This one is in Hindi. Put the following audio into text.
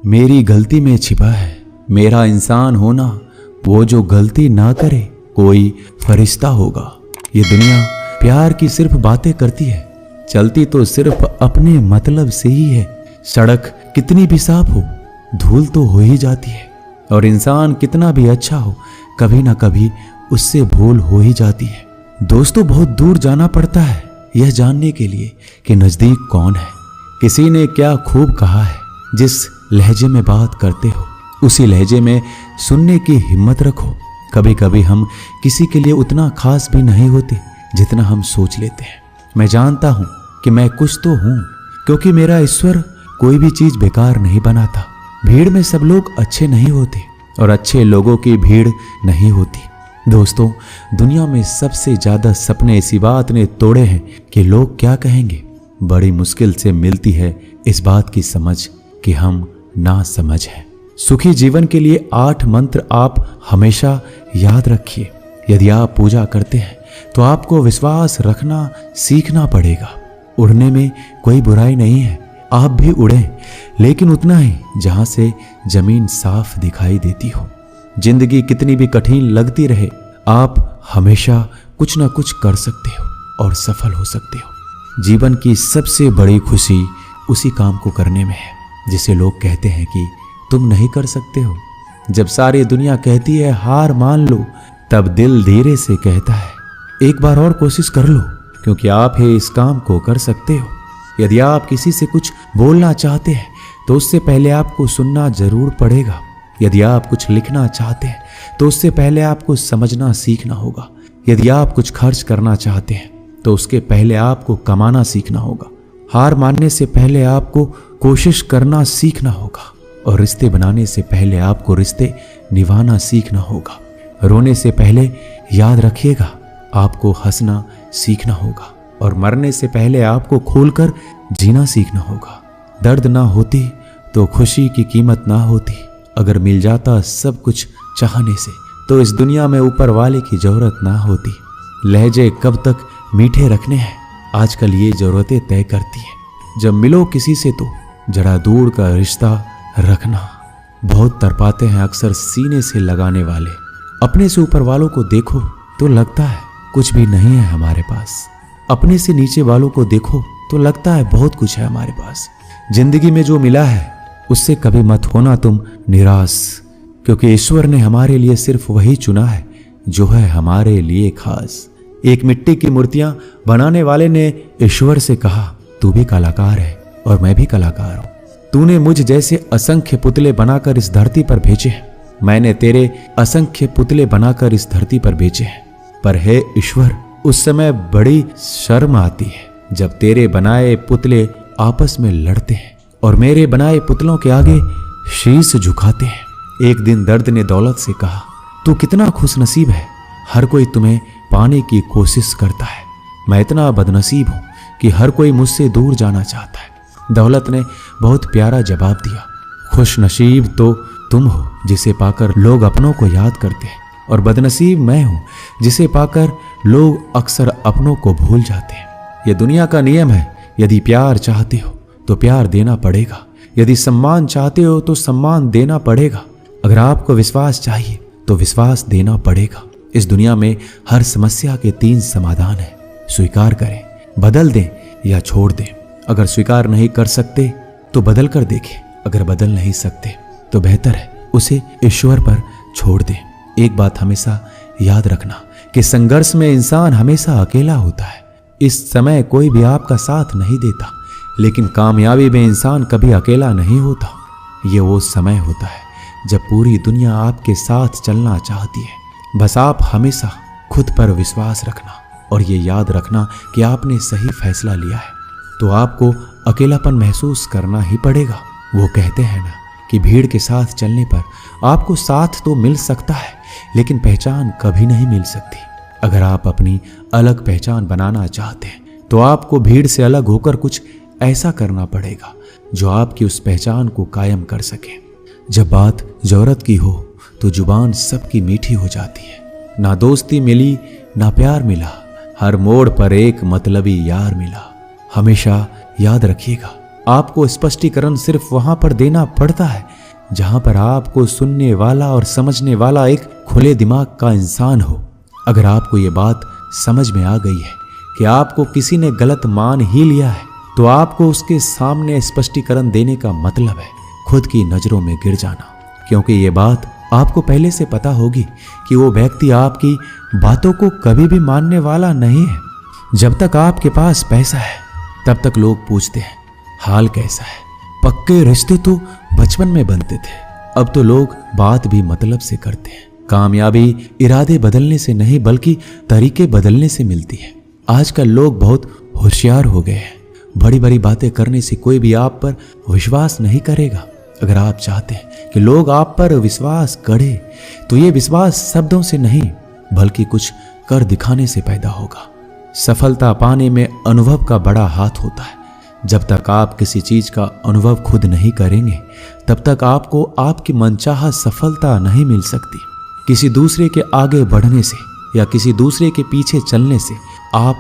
मेरी गलती में छिपा है मेरा इंसान होना। वो जो गलती ना करे कोई फरिश्ता होगा। ये दुनिया प्यार की सिर्फ बातें करती है, चलती तो सिर्फ अपने मतलब से ही है। सड़क कितनी भी साफ हो धूल तो हो ही जाती है, और इंसान कितना भी अच्छा हो कभी ना कभी उससे भूल हो ही जाती है। दोस्तों, बहुत दूर जाना पड़ता है यह जानने के लिए कि नजदीक कौन है। किसी ने क्या खूब कहा है, जिस लहजे में बात करते हो उसी लहजे में सुनने की हिम्मत रखो। कभी कभी हम किसी के लिए उतना खास भी नहीं होते जितना हम सोच लेते हैं। मैं जानता हूं कि मैं कुछ तो हूं, क्योंकि मेरा ईश्वर कोई भी चीज बेकार नहीं बनाता। भीड़ में सब लोग अच्छे नहीं होते और अच्छे लोगों की भीड़ नहीं होती। दोस्तों, दुनिया में सबसे ज्यादा सपने इसी बात ने तोड़े हैं कि लोग क्या कहेंगे। बड़ी मुश्किल से मिलती है इस बात की समझ कि हम ना समझ हैं। सुखी जीवन के लिए 8 मंत्र आप हमेशा याद रखिए। यदि आप पूजा करते हैं तो आपको विश्वास रखना सीखना पड़ेगा। उड़ने में कोई बुराई नहीं है, आप भी उड़ें, लेकिन उतना ही जहां से जमीन साफ दिखाई देती हो। जिंदगी कितनी भी कठिन लगती रहे, आप हमेशा कुछ ना कुछ कर सकते हो और सफल हो सकते हो। जीवन की सबसे बड़ी खुशी उसी काम को करने में है जिसे लोग कहते हैं कि तुम नहीं कर सकते हो। जब सारी दुनिया कहती है हार मान लो, तब दिल धीरे से कहता है एक बार और कोशिश कर लो, क्योंकि आप ही इस काम को कर सकते हो। यदि आप किसी से कुछ बोलना चाहते हैं तो उससे पहले आपको सुनना जरूर पड़ेगा। यदि आप कुछ लिखना चाहते हैं तो उससे पहले आपको समझना सीखना होगा। यदि आप कुछ खर्च करना चाहते हैं तो उसके पहले आपको कमाना सीखना होगा। हार मानने से पहले आपको कोशिश करना सीखना होगा, और रिश्ते बनाने से पहले आपको रिश्ते निभाना सीखना होगा। रोने से पहले याद रखिएगा आपको हंसना सीखना होगा, और मरने से पहले आपको खोलकर जीना सीखना होगा। दर्द ना होती तो खुशी की कीमत ना होती। अगर मिल जाता सब कुछ चाहने से तो इस दुनिया में ऊपर वाले की जरूरत ना होती। लहजे कब तक मीठे रखने हैं आजकल ये जरूरतें तय करती हैं। जब मिलो किसी से तो जरा दूर का रिश्ता रखना। बहुत तड़पाते हैं अक्सर सीने से लगाने वाले। अपने से ऊपर वालों को देखो तो लगता है कुछ भी नहीं है हमारे पास। अपने से नीचे वालों को देखो तो लगता है बहुत कुछ है हमारे पास। जिंदगी में जो मिला है उससे कभी मत होना तुम निराश, क्योंकि ईश्वर ने हमारे लिए सिर्फ वही चुना है जो है हमारे लिए खास। एक मिट्टी की मूर्तियां बनाने वाले ने ईश्वर से कहा तू भी कलाकार है और मैं भी कलाकार हूं। तूने मुझ जैसे असंख्य पुतले बनाकर इस धरती पर भेजे हैं, मैंने तेरे असंख्य पुतले बनाकर इस धरती पर भेजे हैं। पर हे ईश्वर, उस समय बड़ी शर्म आती है जब तेरे बनाए पुतले आपस में लड़ते हैं और मेरे बनाए पुतलों के आगे शीश झुकाते हैं। एक दिन दर्द ने दौलत से कहा तू कितना खुशनसीब है, हर कोई तुम्हें पाने की कोशिश करता है। मैं इतना बदनसीब हूं कि हर कोई मुझसे दूर जाना चाहता है। दौलत ने बहुत प्यारा जवाब दिया, खुश नसीब तो तुम हो जिसे पाकर लोग अपनों को याद करते हैं, और बदनसीब मैं हूं जिसे पाकर लोग अक्सर अपनों को भूल जाते हैं। यह दुनिया का नियम है, यदि प्यार चाहते हो तो प्यार देना पड़ेगा, यदि सम्मान चाहते हो तो सम्मान देना पड़ेगा। अगर आपको विश्वास चाहिए तो विश्वास देना पड़ेगा। इस दुनिया में हर समस्या के 3 समाधान हैं, स्वीकार करें, बदल दें या छोड़ दें। अगर स्वीकार नहीं कर सकते तो बदल कर देखें, अगर बदल नहीं सकते तो बेहतर है उसे ईश्वर पर छोड़ दें। एक बात हमेशा याद रखना कि संघर्ष में इंसान हमेशा अकेला होता है। इस समय कोई भी आपका साथ नहीं देता, लेकिन कामयाबी में इंसान कभी अकेला नहीं होता। ये वो समय होता है जब पूरी दुनिया आपके साथ चलना चाहती है। बस आप हमेशा खुद पर विश्वास रखना और ये याद रखना कि आपने सही फैसला लिया है तो आपको अकेलापन महसूस करना ही पड़ेगा। वो कहते हैं ना कि भीड़ के साथ चलने पर आपको साथ तो मिल सकता है, लेकिन पहचान कभी नहीं मिल सकती। अगर आप अपनी अलग पहचान बनाना चाहते हैं तो आपको भीड़ से अलग होकर कुछ ऐसा करना पड़ेगा जो आपकी उस पहचान को कायम कर सके। जब बात जरूरत की हो तो जुबान सबकी मीठी हो जाती है। ना दोस्ती मिली ना प्यार मिला, हर मोड़ पर एक मतलबी यार मिला। हमेशा याद रखिएगा, आपको स्पष्टीकरण सिर्फ वहां पर देना पड़ता है जहां पर आपको सुनने वाला और समझने वाला एक खुले दिमाग का इंसान हो। अगर आपको ये बात समझ में आ गई है कि आपको किसी ने गलत मान ही लिया है, तो आपको उसके सामने स्पष्टीकरण देने का मतलब है खुद की नजरों में गिर जाना, क्योंकि ये बात आपको पहले से पता होगी कि वो व्यक्ति आपकी बातों को कभी भी मानने वाला नहीं है। जब तक आपके पास पैसा है तब तक लोग पूछते हैं हाल कैसा है। पक्के रिश्ते तो बचपन में बनते थे, अब तो लोग बात भी मतलब से करते हैं। कामयाबी इरादे बदलने से नहीं बल्कि तरीके बदलने से मिलती है। आजकल लोग बहुत होशियार हो गए हैं। बड़ी बड़ी बातें करने से कोई भी आप पर विश्वास नहीं करेगा। अगर आप चाहते हैं कि लोग आप पर विश्वास करें, तो ये विश्वास शब्दों से नहीं बल्कि कुछ कर दिखाने से पैदा होगा। सफलता पाने में अनुभव का बड़ा हाथ होता है। जब तक आप किसी चीज का अनुभव खुद नहीं करेंगे, तब तक आपको आपकी मनचाहा सफलता नहीं मिल सकती। किसी दूसरे के आगे बढ़ने से या किसी दूसरे के पीछे चलने से आप